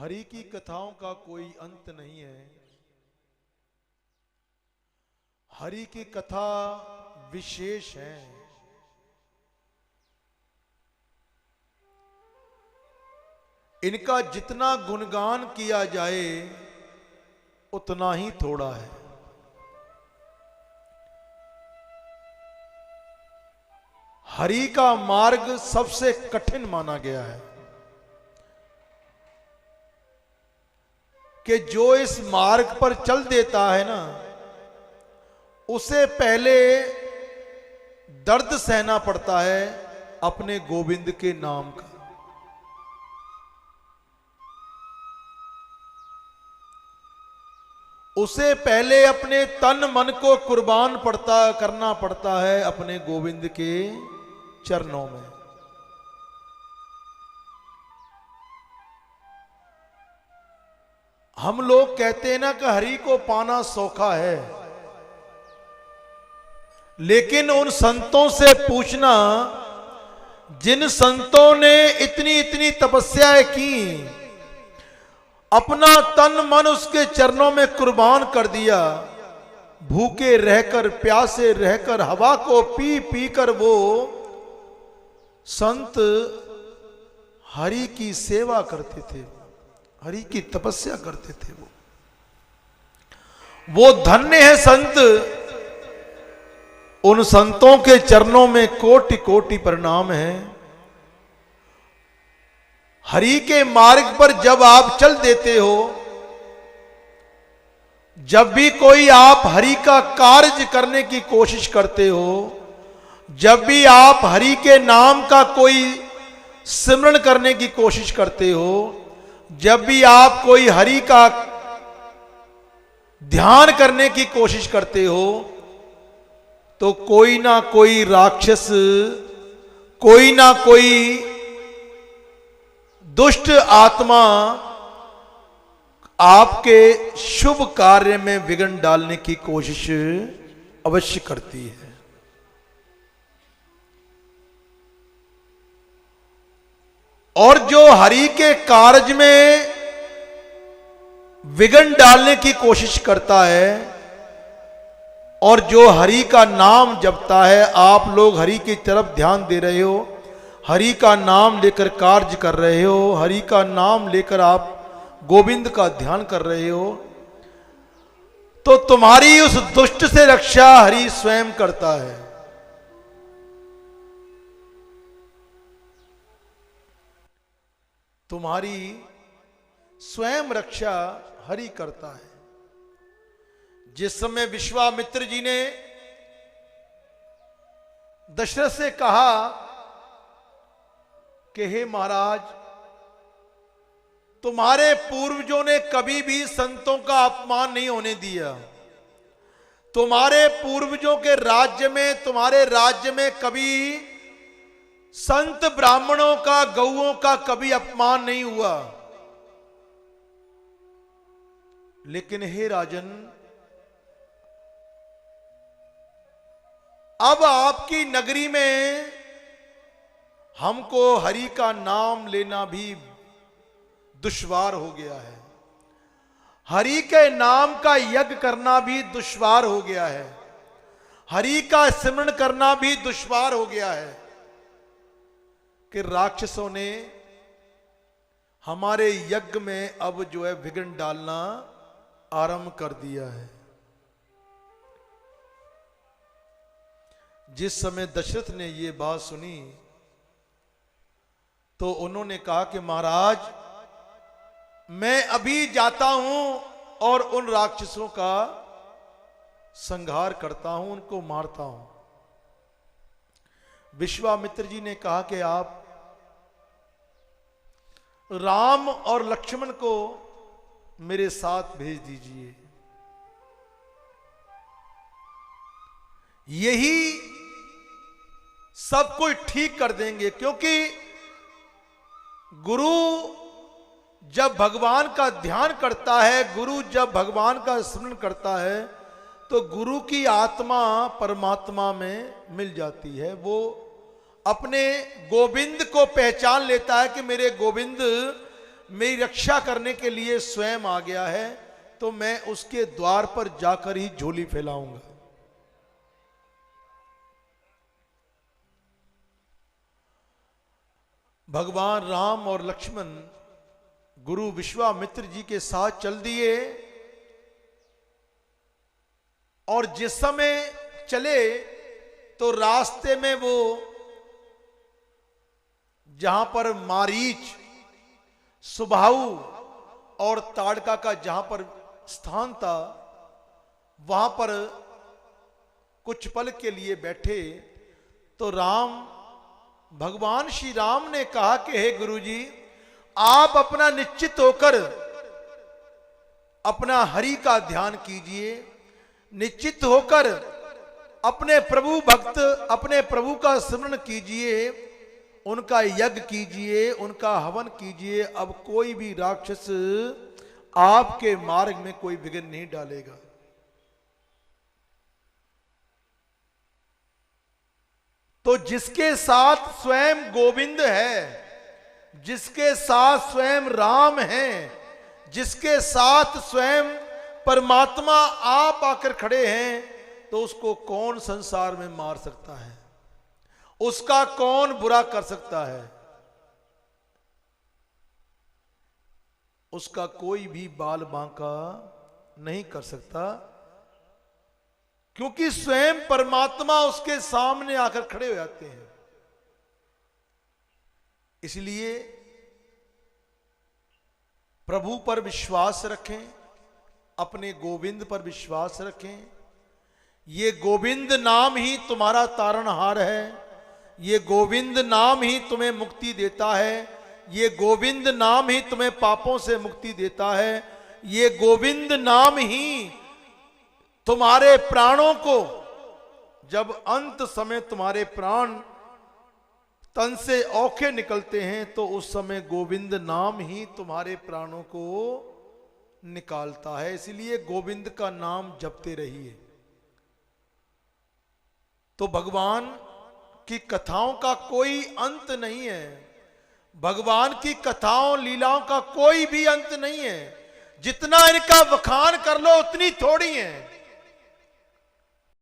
हरि की कथाओं का कोई अंत नहीं है। हरि की कथा विशेष है। इनका जितना गुणगान किया जाए उतना ही थोड़ा है। हरि का मार्ग सबसे कठिन माना गया है कि जो इस मार्ग पर चल देता है ना, उसे पहले दर्द सहना पड़ता है अपने गोविंद के नाम का। उसे पहले अपने तन मन को कुर्बान करना पड़ता है अपने गोविंद के चरणों में। हम लोग कहते हैं ना कि हरि को पाना सौखा है, लेकिन उन संतों से पूछना जिन संतों ने इतनी इतनी तपस्याएं की, अपना तन मन उसके चरणों में कुर्बान कर दिया, भूखे रहकर प्यासे रहकर हवा को पी पी कर वो संत हरि की सेवा करते थे, हरि की तपस्या करते थे। वो धन्य है संत। उन संतों के चरणों में कोटि कोटि प्रणाम है। हरि के मार्ग पर जब आप चल देते हो, जब भी कोई आप हरि का कार्य करने की कोशिश करते हो, जब भी आप हरि के नाम का कोई सिमरण करने की कोशिश करते हो, जब भी आप कोई हरि का ध्यान करने की कोशिश करते हो, तो कोई ना कोई राक्षस, कोई ना कोई दुष्ट आत्मा आपके शुभ कार्य में विघ्न डालने की कोशिश अवश्य करती है। और जो हरि के कार्य में विघ्न डालने की कोशिश करता है और जो हरि का नाम जपता है, आप लोग हरि की तरफ ध्यान दे रहे हो, हरि का नाम लेकर कार्य कर रहे हो, हरि का नाम लेकर आप गोविंद का ध्यान कर रहे हो, तो तुम्हारी उस दुष्ट से रक्षा हरि स्वयं करता है। तुम्हारी स्वयं रक्षा हरि करता है। जिस समय विश्वामित्र जी ने दशरथ से कहा कि हे महाराज, तुम्हारे पूर्वजों ने कभी भी संतों का अपमान नहीं होने दिया, तुम्हारे पूर्वजों के राज्य में, तुम्हारे राज्य में कभी संत ब्राह्मणों का, गौओं का कभी अपमान नहीं हुआ। लेकिन हे राजन, अब आपकी नगरी में हमको हरि का नाम लेना भी दुश्वार हो गया है, हरि के नाम का यज्ञ करना भी दुश्वार हो गया है, हरि का सिमरण करना भी दुश्वार हो गया है कि राक्षसों ने हमारे यज्ञ में अब जो है विघ्न डालना आरंभ कर दिया है। जिस समय दशरथ ने ये बात सुनी तो उन्होंने कहा कि महाराज, मैं अभी जाता हूं और उन राक्षसों का संहार करता हूं, उनको मारता हूं। विश्वामित्र जी ने कहा कि आप राम और लक्ष्मण को मेरे साथ भेज दीजिए, यही सब कुछ ठीक कर देंगे। क्योंकि गुरु जब भगवान का ध्यान करता है, गुरु जब भगवान का स्मरण करता है, तो गुरु की आत्मा परमात्मा में मिल जाती है। वो अपने गोविंद को पहचान लेता है कि मेरे गोविंद मेरी रक्षा करने के लिए स्वयं आ गया है, तो मैं उसके द्वार पर जाकर ही झोली फैलाऊंगा। भगवान राम और लक्ष्मण गुरु विश्वामित्र जी के साथ चल दिए, और जिस समय चले तो रास्ते में वो जहां पर मारीच, सुबाहु और ताड़का का जहां पर स्थान था, वहां पर कुछ पल के लिए बैठे। तो भगवान श्री राम ने कहा कि हे गुरुजी, आप अपना निश्चित होकर अपना हरि का ध्यान कीजिए, निश्चित होकर अपने प्रभु भक्त, अपने प्रभु का स्मरण कीजिए, उनका यज्ञ कीजिए, उनका हवन कीजिए। अब कोई भी राक्षस आपके मार्ग में कोई विघ्न नहीं डालेगा। तो जिसके साथ स्वयं गोविंद है, जिसके साथ स्वयं राम है, जिसके साथ स्वयं परमात्मा आप आकर खड़े हैं, तो उसको कौन संसार में मार सकता है? उसका कौन बुरा कर सकता है? उसका कोई भी बाल बांका नहीं कर सकता, क्योंकि स्वयं परमात्मा उसके सामने आकर खड़े हो जाते हैं। इसलिए प्रभु पर विश्वास रखें, अपने गोविंद पर विश्वास रखें। ये गोविंद नाम ही तुम्हारा तारणहार है, ये गोविंद नाम ही तुम्हें मुक्ति देता है, ये गोविंद नाम ही तुम्हें पापों से मुक्ति देता है, ये गोविंद नाम ही तुम्हारे प्राणों को, जब अंत समय तुम्हारे प्राण तन से औखे निकलते हैं, तो उस समय गोविंद नाम ही तुम्हारे प्राणों को निकालता है। इसलिए गोविंद का नाम जपते रहिए। तो भगवान की कथाओं का कोई अंत नहीं है, भगवान की कथाओं लीलाओं का कोई भी अंत नहीं है। जितना इनका वखान कर लो उतनी थोड़ी है।